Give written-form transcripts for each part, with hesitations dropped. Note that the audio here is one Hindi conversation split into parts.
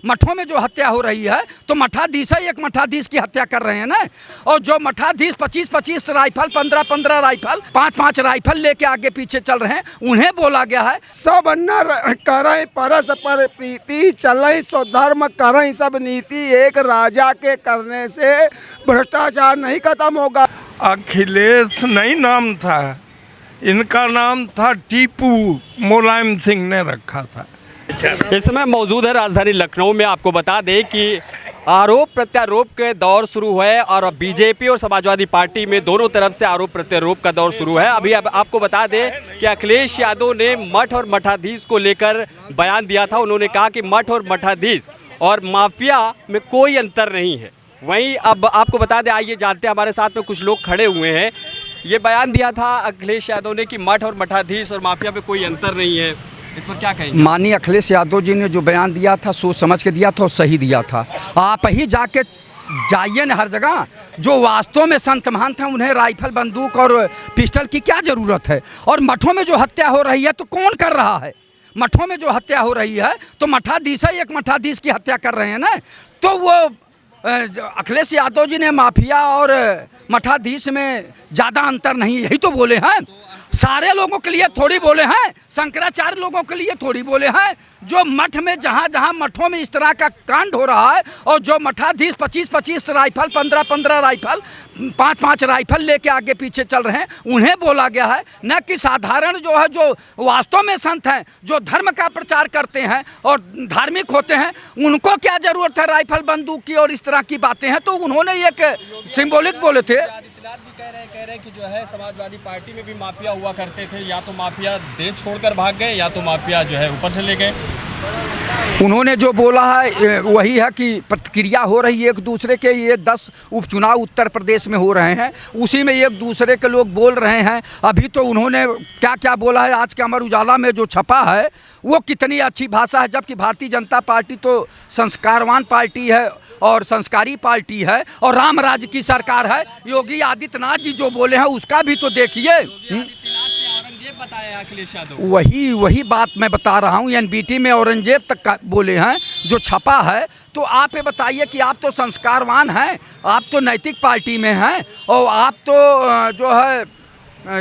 मठों में जो हत्या हो रही है तो मठाधीश है, एक मठाधीश की हत्या कर रहे हैं ना। और जो मठाधीश 25-25 राइफल, 15-15 राइफल, 5-5 राइफल लेके आगे पीछे चल रहे हैं, उन्हें बोला गया है सब अन्ना करई परस पर प्रीति, चलई सो धर्म करई सब नीति। एक राजा के करने से भ्रष्टाचार नहीं खत्म होगा। अखिलेश नहीं नाम था, इनका नाम था टीपू, मुलायम सिंह ने रखा था। इस समय मौजूद है राजधानी लखनऊ में। आपको बता दें कि आरोप प्रत्यारोप के दौर शुरू हुआ है और बीजेपी और समाजवादी पार्टी में दोनों तरफ से आरोप प्रत्यारोप का दौर शुरू है। अभी अब आपको बता दें कि अखिलेश यादव ने मठ और मठाधीश को लेकर बयान दिया था। उन्होंने कहा कि मठ और मठाधीश और माफिया में कोई अंतर नहीं है। वहीं अब आपको बता दें, आइए जानते हैं, हमारे साथ में कुछ लोग खड़े हुए हैं। ये बयान दिया था अखिलेश यादव ने कि मठ और मठाधीश और माफिया में कोई अंतर नहीं है, इस पर क्या कहेंगे? माननीय अखिलेश यादव जी ने जो बयान दिया था सोच समझ के दिया था और सही दिया था। आप ही जाके जाइए न हर जगह, जो वास्तव में संत महान थे उन्हें राइफल, बंदूक और पिस्टल की क्या ज़रूरत है। और मठों में जो हत्या हो रही है तो कौन कर रहा है? मठों में जो हत्या हो रही है तो मठाधीश है, एक मठाधीश की हत्या कर रहे हैं ना। तो वो अखिलेश यादव जी ने माफिया और मठाधीश में ज़्यादा अंतर नहीं, यही तो बोले हैं। सारे लोगों के लिए थोड़ी बोले हैं, शंकराचार्य लोगों के लिए थोड़ी बोले हैं। जो मठ में जहाँ जहाँ मठों में इस तरह का कांड हो रहा है और जो मठाधीश 25-25 राइफल, 15-15 राइफल, 5-5 राइफल लेके आगे पीछे चल रहे हैं, उन्हें बोला गया है। न कि साधारण जो है, जो वास्तव में संत हैं, जो धर्म का प्रचार करते हैं और धार्मिक होते हैं, उनको क्या ज़रूरत है राइफल बंदूक की और इस तरह की बातें हैं। तो उन्होंने एक सिंबॉलिक बोले थे। कह रहे कि जो है समाजवादी पार्टी में भी माफिया हुआ करते थे, या तो माफिया देश छोड़कर भाग गए या तो माफिया जो है ऊपर चले गए। उन्होंने जो बोला है वही है कि प्रतिक्रिया हो रही है एक दूसरे के। ये 10 उपचुनाव उत्तर प्रदेश में हो रहे हैं, उसी में एक दूसरे के लोग बोल रहे हैं। अभी तो उन्होंने क्या क्या बोला है आज के अमर उजाला में जो छपा है वो कितनी अच्छी भाषा है। जबकि भारतीय जनता पार्टी तो संस्कारवान पार्टी है और संस्कारी पार्टी है और राम राज्य की सरकार है। योगी आदित्यनाथ जी जो बोले हैं उसका भी तो देखिए। वही बात मैं बता रहा हूँ। एनबीटी में औरंगजेब तक का बोले हैं जो छपा है। तो आप ये बताइए कि आप तो संस्कारवान हैं, आप तो नैतिक पार्टी में हैं और आप तो जो है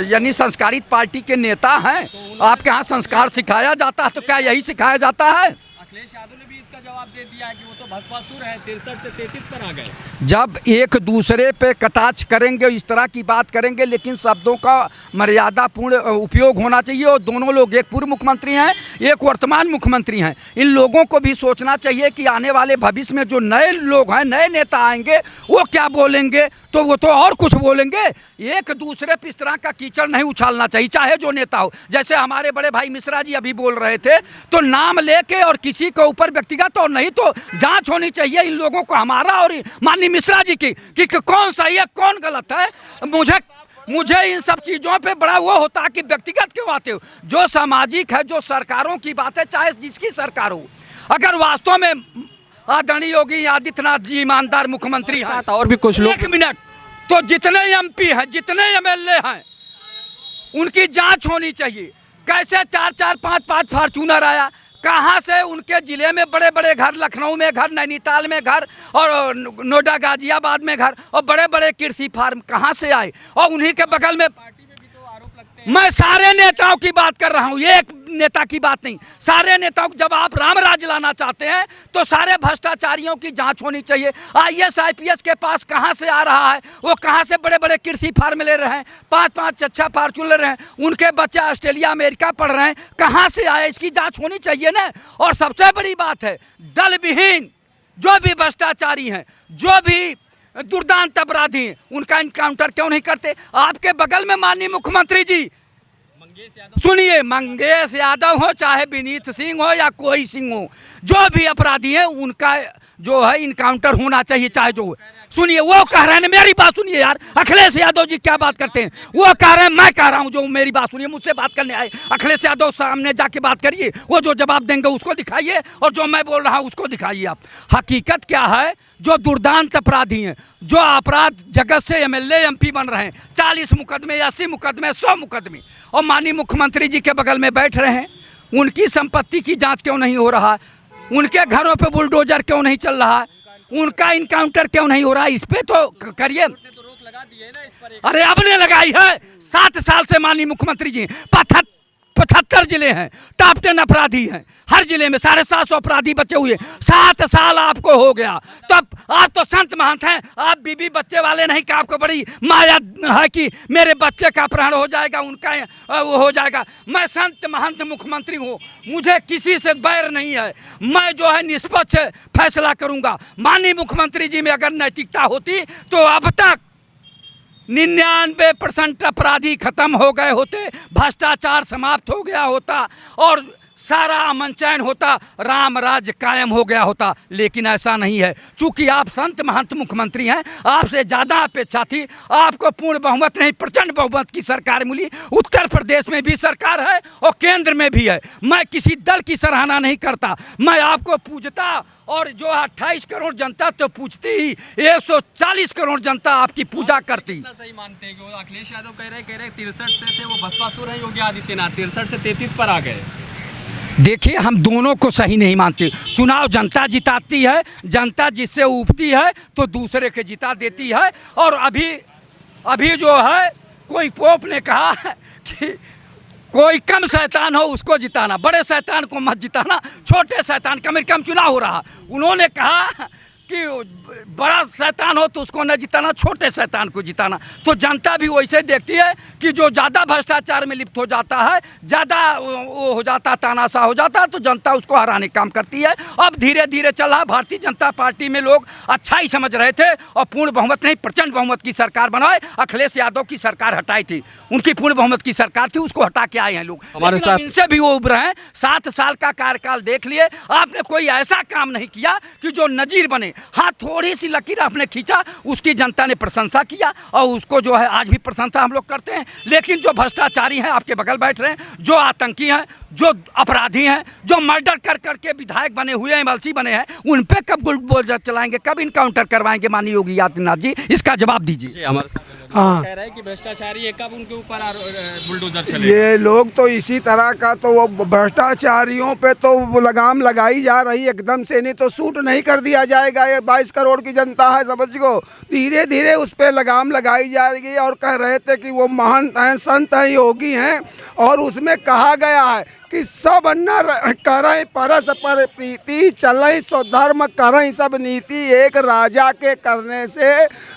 यानी संस्कारित पार्टी के नेता हैं। आपके यहाँ संस्कार सिखाया जाता है, तो क्या यही सिखाया जाता है? अखिलेश यादव ने भी इसका जवाब दे दिया है कि वो तो भस्मासुर है, 63 से 33 पर आ गए। जब एक दूसरे पे कटाक्ष करेंगे, इस तरह की बात करेंगे, लेकिन शब्दों का मर्यादापूर्ण उपयोग होना चाहिए। और दोनों लोग, एक पूर्व मुख्यमंत्री हैं, एक वर्तमान मुख्यमंत्री हैं, इन लोगों को भी सोचना चाहिए कि आने वाले भविष्य में जो नए लोग हैं, नए नेता आएंगे, वो क्या बोलेंगे। तो वो तो और कुछ बोलेंगे। एक दूसरे पे इस तरह का कीचड़ नहीं उछालना चाहिए, चाहे जो नेता हो। जैसे हमारे बड़े भाई मिश्रा जी अभी बोल रहे थे, तो नाम लेके और किसी के ऊपर व्यक्तिगत और नहीं तो जांच होनी चाहिए इन लोगों को, हमारा और माननीय मिश्रा जी की, कि कौन सही है कौन गलत है। मुझे इन सब चीज़ों पे बड़ा वो होता है कि व्यक्तिगत क्यों आते हो। जो सामाजिक है, जो सरकारों की बात है, चाहे जिसकी सरकार हो, अगर वास्तव में आदरणीय योगी आदित्यनाथ जी ईमानदार मुख्यमंत्री हैं, और भी कुछ लोग, एक मिनट, तो जितने एमपी हैं, जितने एमएलए हैं, उनकी जांच होनी चाहिए। कैसे 4-4, 5-5 फॉर्च्यूनर आया, कहाँ से उनके ज़िले में बड़े बड़े घर, लखनऊ में घर, नैनीताल में घर और नोएडा गाजियाबाद में घर और बड़े बड़े कृषि फार्म कहाँ से आए। और उन्हीं के बगल में मैं सारे नेताओं की बात कर रहा हूँ, एक नेता की बात नहीं, सारे नेताओं को। जब आप राम राज लाना चाहते हैं तो सारे भ्रष्टाचारियों की जांच होनी चाहिए। आईएएस आईपीएस के पास कहाँ से आ रहा है, वो कहाँ से बड़े बड़े कृषि फार्म ले रहे हैं, 5-5 अच्छा फॉर्च्यूनर ले रहे हैं, उनके बच्चे ऑस्ट्रेलिया अमेरिका पढ़ रहे हैं, कहाँ से आए, इसकी जाँच होनी चाहिए ना। और सबसे बड़ी बात है, दल विहीन जो भी भ्रष्टाचारी हैं, जो भी दुर्दांत अपराधी हैं, उनका इनकाउंटर क्यों नहीं करते? आपके बगल में माननीय मुख्यमंत्री जी, सुनिए, मंगेश यादव हो चाहे विनीत सिंह हो या कोई सिंह हो, जो भी अपराधी है उनका जो है इनकाउंटर होना चाहिए, चाहे जो हो। सुनिए, वो कह रहे हैं, मेरी बात सुनिए यार, अखिलेश यादव जी क्या बात करते हैं, वो कह रहे हैं, मैं कह रहा हूँ, जो मेरी बात सुनिए, मुझसे बात करने आए अखिलेश यादव सामने जाके बात करिए, वो जो जवाब देंगे उसको दिखाइए और जो मैं बोल रहा हूँ उसको दिखाइए। आप हकीकत क्या है, जो दुर्दांत अपराधी हैं, जो अपराध जगत से एमएलए एमपी बन रहे हैं, 40 मुकदमे, 80 मुकदमे, 100 मुकदमे, और माननीय मुख्यमंत्री जी के बगल में बैठ रहे हैं, उनकी संपत्ति की जाँच क्यों नहीं हो रहा? उनके घरों पे बुलडोजर क्यों नहीं चल रहा है? उनका इनकाउंटर क्यों नहीं हो रहा? इस पे तो करिए। अरे अब ने लगाई है। 7 साल से माननीय मुख्यमंत्री जी 75 जिले हैं, टॉप 10 अपराधी हैं हर जिले में, 750 अपराधी बचे हुए। 7 साल आपको हो गया, तब आप तो संत महंत हैं, आप बीबी बच्चे वाले नहीं कि आपको बड़ी माया है कि मेरे बच्चे का अपहरण हो जाएगा, उनका वो हो जाएगा। मैं संत महंत मुख्यमंत्री हूँ, मुझे किसी से बैर नहीं है, मैं जो है निष्पक्ष फैसला करूँगा। माननीय मुख्यमंत्री जी में अगर नैतिकता होती तो अब तक 99% अपराधी खत्म हो गए होते, भ्रष्टाचार समाप्त हो गया होता और सारा अमन चैन होता, राम राज्य कायम हो गया होता। लेकिन ऐसा नहीं है। चूंकि आप संत महंत मुख्यमंत्री हैं, आपसे ज़्यादा अपेक्षा थी। आपको पूर्ण बहुमत नहीं, प्रचंड बहुमत की सरकार मिली। उत्तर प्रदेश में भी सरकार है और केंद्र में भी है। मैं किसी दल की सराहना नहीं करता, मैं आपको पूजता। और जो 28 करोड़ जनता तो पूछती ही, 140 करोड़ जनता आपकी पूजा करती। सही मानते हैं कि वो अखिलेश यादव कह रहे 63 से थे वो बसपासुर है योगी आदित्यनाथ, 63 से 33 पर आ गए। देखिए, हम दोनों को सही नहीं मानते। चुनाव जनता जिताती है, जनता जिससे ऊबती है तो दूसरे के जिता देती है। और अभी जो है कोई पोप ने कहा कि कोई कम शैतान हो उसको जिताना, बड़े शैतान को मत जिताना, छोटे शैतान कम से कम चुनाव हो रहा। उन्होंने कहा कि बड़ा शैतान हो तो उसको न जिताना, छोटे शैतान को जिताना। तो जनता भी वैसे देखती है कि जो ज़्यादा भ्रष्टाचार में लिप्त हो जाता है, ज़्यादा वो हो जाता, तानाशाह हो जाता है, तो जनता उसको हराने का काम करती है। अब धीरे धीरे चला। भारतीय जनता पार्टी में लोग अच्छा ही समझ रहे थे और पूर्ण बहुमत नहीं, प्रचंड बहुमत की सरकार बनाए। अखिलेश यादव की सरकार हटाई थी, उनकी पूर्ण बहुमत की सरकार थी, उसको हटा के आए हैं लोग। हमारे साथ इनसे भी वो उभरे हैं। 7 साल का कार्यकाल देख लिए, आपने कोई ऐसा काम नहीं किया कि जो नजीर बने। हाँ, थोड़ी सी लकीर आपने खींचा, उसकी जनता ने प्रशंसा किया और उसको जो है आज भी प्रशंसा हम लोग करते हैं। लेकिन जो भ्रष्टाचारी हैं, आपके बगल बैठ रहे हैं, जो आतंकी हैं, जो अपराधी हैं, जो मर्डर कर करके विधायक बने हुए हैं, एमएलसी बने हैं, उन पे कब बुलडोजर चलाएंगे, कब इनकाउंटर करवाएंगे माननीय योगी आदित्यनाथ जी? इसका जवाब दीजिए। हमारे साथ हाँ, कह रहे हैं कि भ्रष्टाचारी है, कब उनके ऊपर बुलडोजर चले? ये लोग तो इसी तरह का, तो वो भ्रष्टाचारियों पे तो वो लगाम लगाई जा रही एकदम से, नहीं तो सूट नहीं कर दिया जाएगा। ये 22 करोड़ की जनता है, समझ गो। धीरे धीरे उस पर लगाम लगाई जा रही है। और कह रहे थे कि वो महंत हैं, संत हैं, योगी हैं। और उसमें कहा गया है कि सब अन्ना करई परस पर प्रीति, चलई सो धर्म करई सब नीति। एक राजा के करने से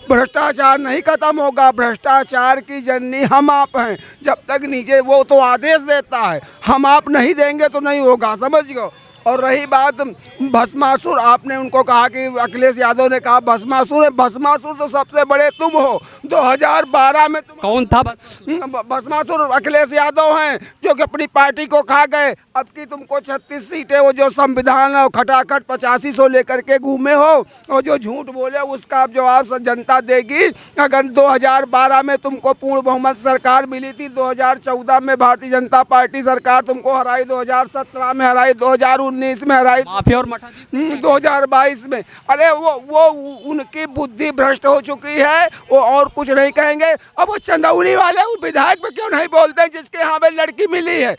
भ्रष्टाचार नहीं खत्म होगा। भ्रष्टाचार की जननी हम आप हैं। जब तक नीचे वो तो आदेश देता है, हम आप नहीं देंगे तो नहीं होगा, समझ गए। और रही बात भस्मासुर, आपने उनको कहा कि अखिलेश यादव ने कहा भस्मासुर है। भस्मासुर तो सबसे बड़े तुम हो। 2012 में तुम कौन था भस्मासुर? अखिलेश यादव हैं, जो कि अपनी पार्टी को खा गए। अब की तुमको 36 सीटें, वो जो संविधान खटाखट 8500 लेकर के घूमे हो और जो झूठ बोले उसका अब जवाब जनता देगी। अगर 2012 में तुमको पूर्ण बहुमत सरकार मिली थी, 2014 में भारतीय जनता पार्टी सरकार तुमको हराई, 2017 में हराई, 2019 में हराई, माफिया और मठा जी 2022 में। अरे वो उनकी बुद्धि भ्रष्ट हो चुकी है, वो और कुछ नहीं कहेंगे। अब वो चंदौली वाले उस विधायक पे क्यों नहीं बोलते जिसके यहाँ पे लड़की मिली है?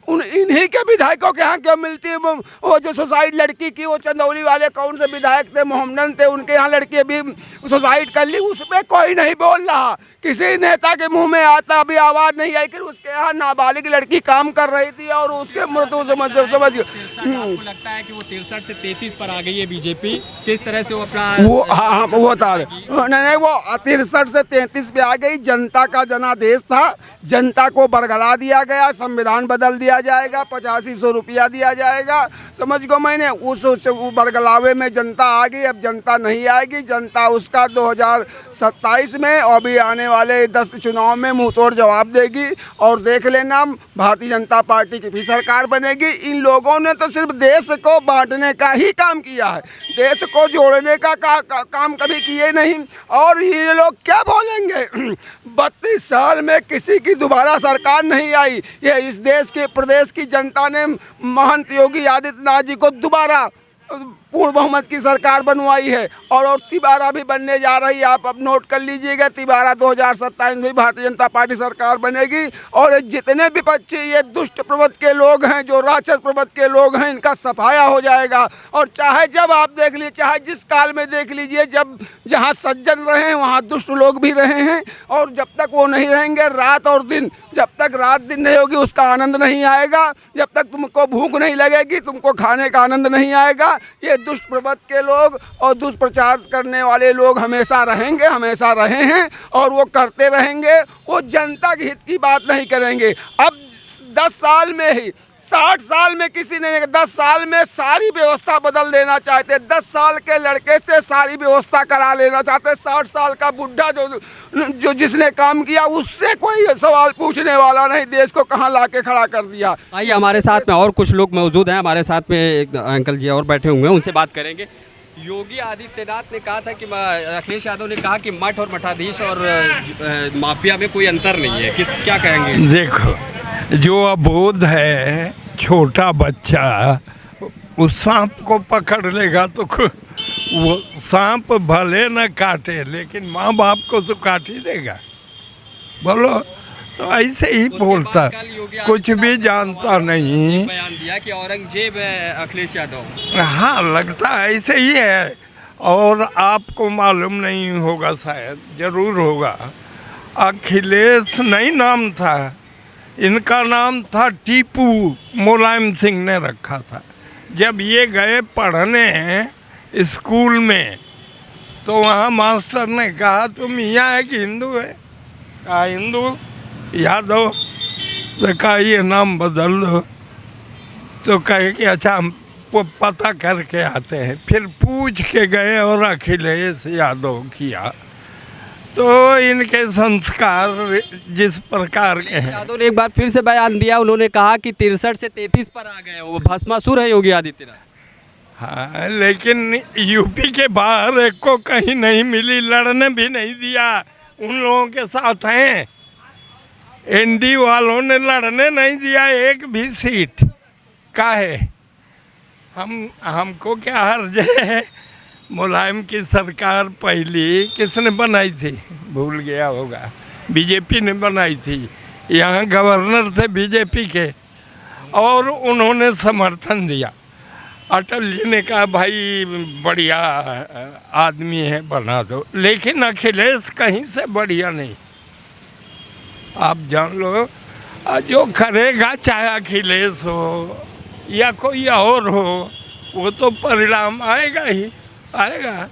इन्हीं के विधायकों के यहाँ क्यों मिलती है? वो जो सुसाइड लड़की की, वो चंदौली वाले कौन से विधायक थे, मोहम्मदन थे, उनके यहाँ लड़की अभी सुसाइड कर ली, उस पर कोई नहीं बोल रहा। किसी नेता के मुंह में आता अभी आवाज़ नहीं आई कि उसके यहाँ नाबालिग लड़की काम कर रही थी और उसके मृत्यु समझ। आपको लगता है कि वो 63 से 33 पर आ गई है बीजेपी? किस तरह से वो अपना वो हाँ वो था नहीं, वो 63 से 33 पे आ गई। जनता का जनादेश था, जनता को बरगला दिया गया, संविधान बदल दिया जाएगा, 8500 रुपया दिया जाएगा, समझ गो। मैंने उस बरगलावे में जनता आ गई। अब जनता नहीं आएगी, जनता उसका 2027 में और भी आने वाले 10 चुनाव में मुंह तोड़ जवाब देगी। और देख लेना, भारतीय जनता पार्टी की भी सरकार बनेगी। इन लोगों ने तो सिर्फ देश को बांटने का ही काम किया है, देश को जोड़ने का काम कभी किए नहीं। और ये लोग क्या बोलेंगे? 32 साल में किसी की दोबारा सरकार नहीं आई। ये इस देश के प्रदेश की जनता ने महंत योगी आदित्यनाथ जी को दोबारा पूर्ण बहुमत की सरकार बनवाई है और तिबारा भी बनने जा रही है। आप अब नोट कर लीजिएगा, तिबारा 2027 में भारतीय जनता पार्टी सरकार बनेगी। और जितने विपक्षी ये दुष्ट प्रवृत्ति के लोग हैं, जो राक्षस प्रवृत्ति के लोग हैं, इनका सफाया हो जाएगा। और चाहे जब आप देख लीजिए, चाहे जिस काल में देख लीजिए, जब जहाँ सज्जन रहे हैं वहाँ दुष्ट लोग भी रहे हैं। और जब तक वो नहीं रहेंगे, रात और दिन, जब तक रात दिन नहीं होगी उसका आनंद नहीं आएगा। जब तक तुमको भूख नहीं लगेगी, तुमको खाने का आनंद नहीं आएगा। ये दुष्ट प्रवृत्ति के लोग और दुष्प्रचार करने वाले लोग हमेशा रहेंगे, हमेशा रहे हैं और वो करते रहेंगे। वो जनता के हित की बात नहीं करेंगे। अब 10 साल में ही, 60 साल में किसी ने 10 साल में सारी व्यवस्था बदल देना चाहते। 10 साल के लड़के से सारी व्यवस्था करा लेना चाहते। 60 साल का बुढ़ा जो जिसने काम किया उससे कोई सवाल पूछने वाला नहीं। देश को कहाँ लाके खड़ा कर दिया। आइए, हमारे साथ में और कुछ लोग मौजूद हैं। हमारे साथ में एक अंकल जी और बैठे हुए हैं, उनसे बात करेंगे। योगी आदित्यनाथ ने कहा था कि अखिलेश यादव ने कहा कि मठ और मठाधीश और माफिया में कोई अंतर नहीं है। क्या कहेंगे? देखो, जो अबोध है छोटा बच्चा, उस सांप को पकड़ लेगा तो वो सांप भले न काटे, लेकिन माँ बाप को तो काट ही देगा। बोलो, तो ऐसे ही बोलता, कुछ भी जानता नहीं। बयान दिया कि औरंगजेब है अखिलेश यादव। हाँ, लगता है ऐसे ही है। और आपको मालूम नहीं होगा, शायद जरूर होगा, अखिलेश नहीं नाम था, इनका नाम था टीपू। मुलायम सिंह ने रखा था। जब ये गए पढ़ने स्कूल में तो वहाँ मास्टर ने कहा तुम यहाँ है कि हिंदू है? कहा हिंदू। यादव। तो कहा ये नाम बदल दो। तो कहे कि अच्छा हम पता करके आते हैं। फिर पूछ के गए और अखिलेश यादव किया। तो इनके संस्कार जिस प्रकार के हैं। यादव ने एक बार फिर से बयान दिया, उन्होंने कहा कि 63 से 33 पर आ गए। वो भस्मासुर है योगी आदित्यनाथ। हाँ, लेकिन यूपी के बाहर एक को कहीं नहीं मिली, लड़ने भी नहीं दिया। उन लोगों के साथ हैं, एनडी वालों ने लड़ने नहीं दिया एक भी सीट। काहे? हमको क्या हर्ज है? मुलायम की सरकार पहली किसने बनाई थी? भूल गया होगा। बीजेपी ने बनाई थी। यहाँ गवर्नर थे बीजेपी के और उन्होंने समर्थन दिया। अटल जी ने कहा भाई बढ़िया आदमी है, बना दो। लेकिन अखिलेश कहीं से बढ़िया नहीं, आप जान लो। जो करेगा, चाहे अखिलेश हो या कोई और हो, वो तो परिणाम आएगा ही आएगा।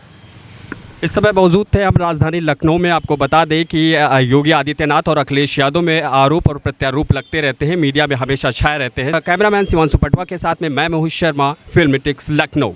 इस समय मौजूद थे हम राजधानी लखनऊ में। आपको बता दें कि योगी आदित्यनाथ और अखिलेश यादव में आरोप और प्रत्यारोप लगते रहते हैं, मीडिया में हमेशा छाए रहते हैं। कैमरामैन शिवांशु पटवा के साथ में मैं मोहित शर्मा, फिल्मीटिक्स लखनऊ।